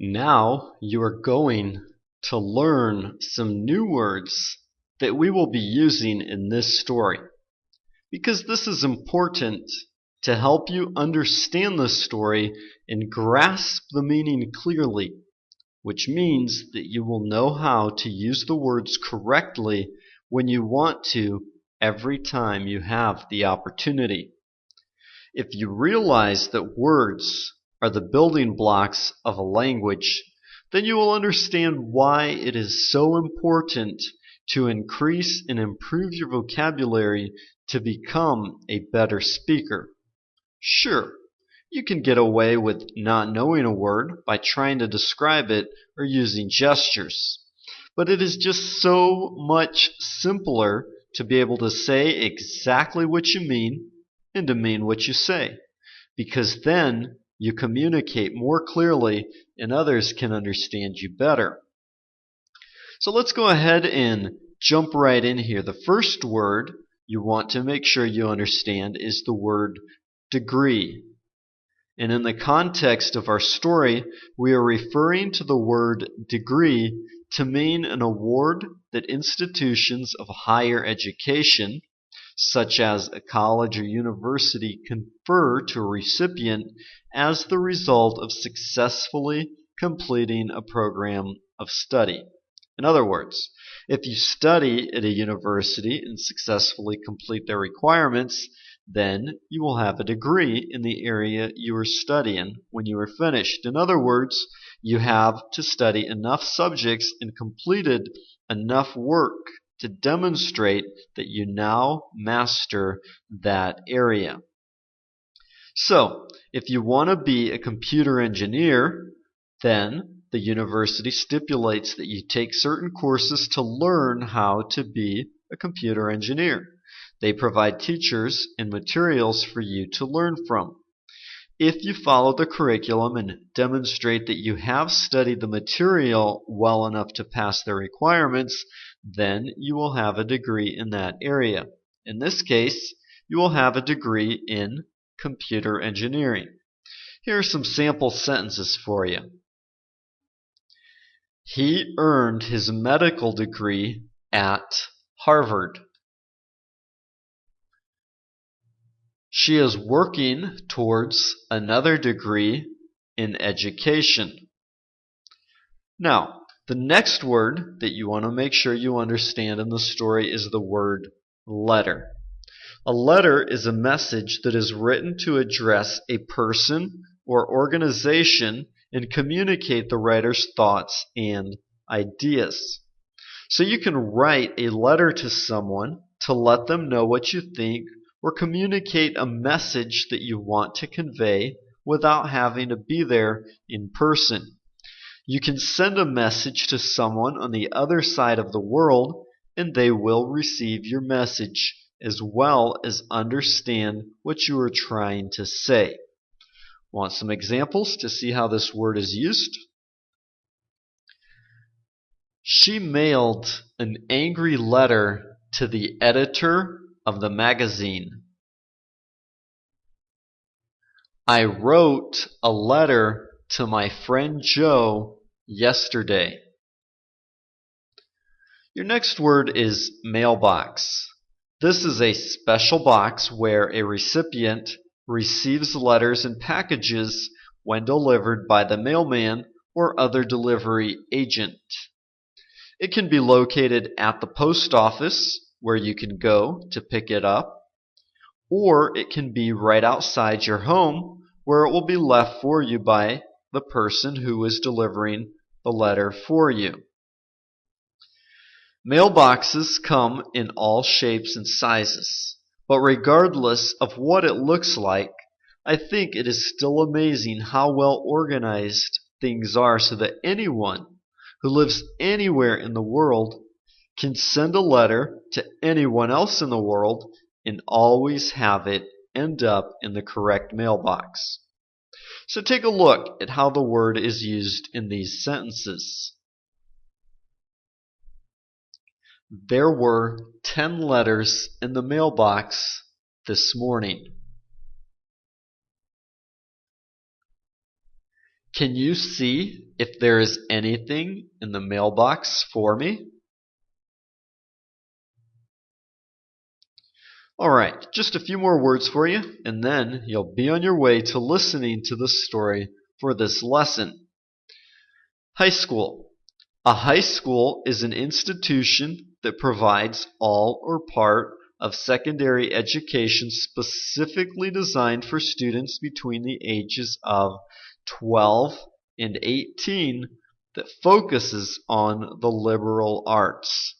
Now you are going to learn some new words that we will be using in this story, because this is important to help you understand the story and grasp the meaning clearly, which means that you will know how to use the words correctly when you want to every time you have the opportunity. If you realize that words are the building blocks of a language, then you will understand why it is so important to increase and improve your vocabulary to become a better speaker. Sure, you can get away with not knowing a word by trying to describe it or using gestures, but it is just so much simpler to be able to say exactly what you mean and to mean what you say, because then you communicate more clearly and others can understand you better. So let's go ahead and jump right in here. The first word you want to make sure you understand is the word degree. And in the context of our story, we are referring to the word degree to mean an award that institutions of higher education, such as a college or university, confer to a recipient as the result of successfully completing a program of study. In other words, if you study at a university and successfully complete their requirements, then you will have a degree in the area you are studying when you are finished. In other words, you have to study enough subjects and completed enough work to demonstrate that you now master that area. So, if you want to be a computer engineer, then the university stipulates that you take certain courses to learn how to be a computer engineer. They provide teachers and materials for you to learn from. If you follow the curriculum and demonstrate that you have studied the material well enough to pass their requirements, then you will have a degree in that area. In this case, you will have a degree in computer engineering. Here are some sample sentences for you. He earned his medical degree at Harvard. She is working towards another degree in education. Now, the next word that you want to make sure you understand in the story is the word letter. A letter is a message that is written to address a person or organization and communicate the writer's thoughts and ideas. So you can write a letter to someone to let them know what you think or communicate a message that you want to convey without having to be there in person. You can send a message to someone on the other side of the world, and they will receive your message as well as understand what you are trying to say. Want some examples to see how this word is used? She mailed an angry letter to the editor of the magazine. I wrote a letter to my friend Joe yesterday. Your next word is mailbox. This is a special box where a recipient receives letters and packages when delivered by the mailman or other delivery agent. It can be located at the post office, where you can go to pick it up, or it can be right outside your home, where it will be left for you by the person who is delivering the letter for you. Mailboxes come in all shapes and sizes, but regardless of what it looks like, I think it is still amazing how well organized things are so that anyone who lives anywhere in the world can send a letter to anyone else in the world and always have it end up in the correct mailbox. So take a look at how the word is used in these sentences. There were 10 letters in the mailbox this morning. Can you see if there is anything in the mailbox for me? Alright, just a few more words for you, and then you'll be on your way to listening to the story for this lesson. High school. A high school is an institution that provides all or part of secondary education specifically designed for students between the ages of 12 and 18 that focuses on the liberal arts.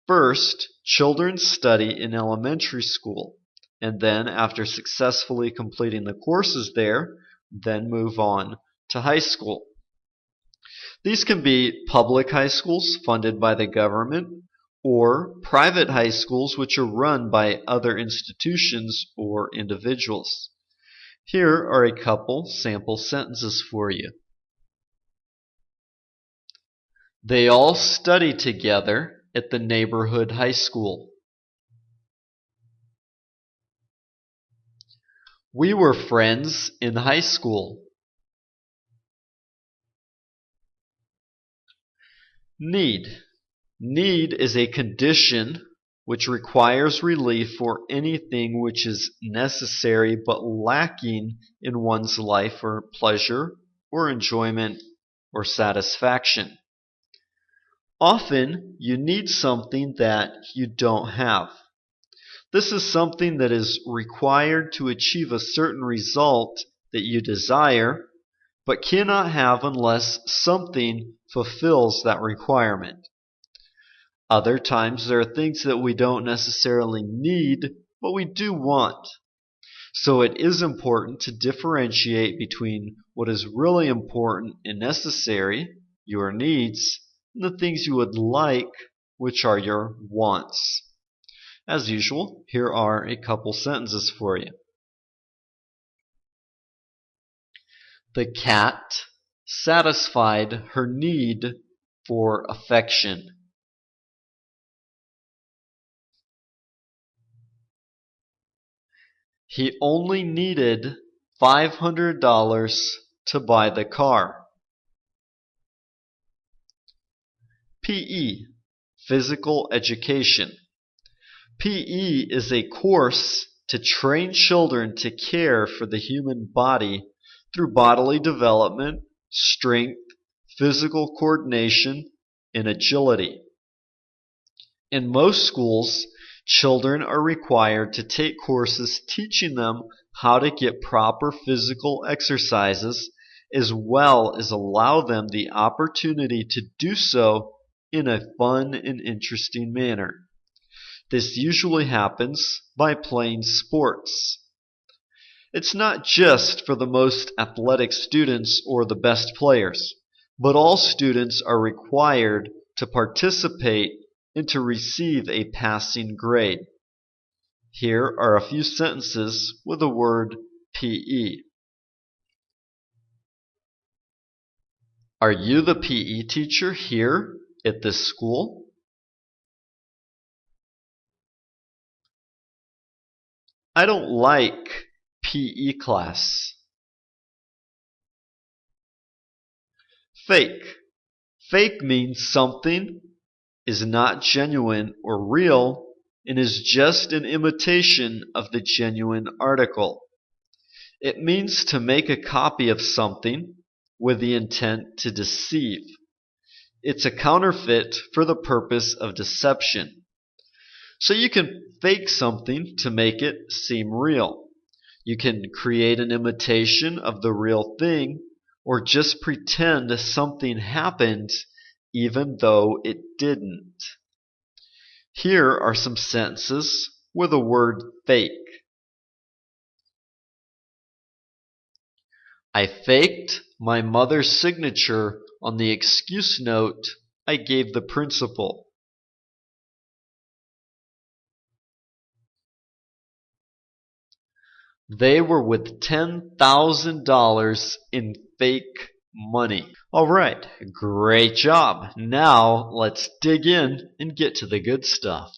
First, children study in elementary school, and then after successfully completing the courses there, then move on to high school. These can be public high schools funded by the government or private high schools which are run by other institutions or individuals. Here are a couple sample sentences for you. They all study together at the neighborhood high school. We were friends in high school. Need. Need is a condition which requires relief for anything which is necessary but lacking in one's life for pleasure or enjoyment or satisfaction. Often you need something that you don't have. This is something that is required to achieve a certain result that you desire, but cannot have unless something fulfills that requirement. Other times there are things that we don't necessarily need, but we do want. So it is important to differentiate between what is really important and necessary, your needs, and the things you would like, which are your wants. As usual, here are a couple sentences for you. The cat satisfied her need for affection. He only needed $500 to buy the car. PE, physical education. PE is a course to train children to care for the human body through bodily development, strength, physical coordination, and agility. In most schools, children are required to take courses teaching them how to get proper physical exercises as well as allow them the opportunity to do so in a fun and interesting manner. This usually happens by playing sports. It's not just for the most athletic students or the best players, but all students are required to participate and to receive a passing grade. Here are a few sentences with the word PE. Are you the PE teacher here at this school? I don't like PE class. Fake. Fake means something is not genuine or real and is just an imitation of the genuine article. It means to make a copy of something with the intent to deceive. It's a counterfeit for the purpose of deception. So you can fake something to make it seem real. You can create an imitation of the real thing or just pretend something happened even though it didn't. Here are some sentences with the word fake. I faked my mother's signature on the excuse note I gave the principal. They were with $10,000 in fake money. Alright, great job. Now let's dig in and get to the good stuff.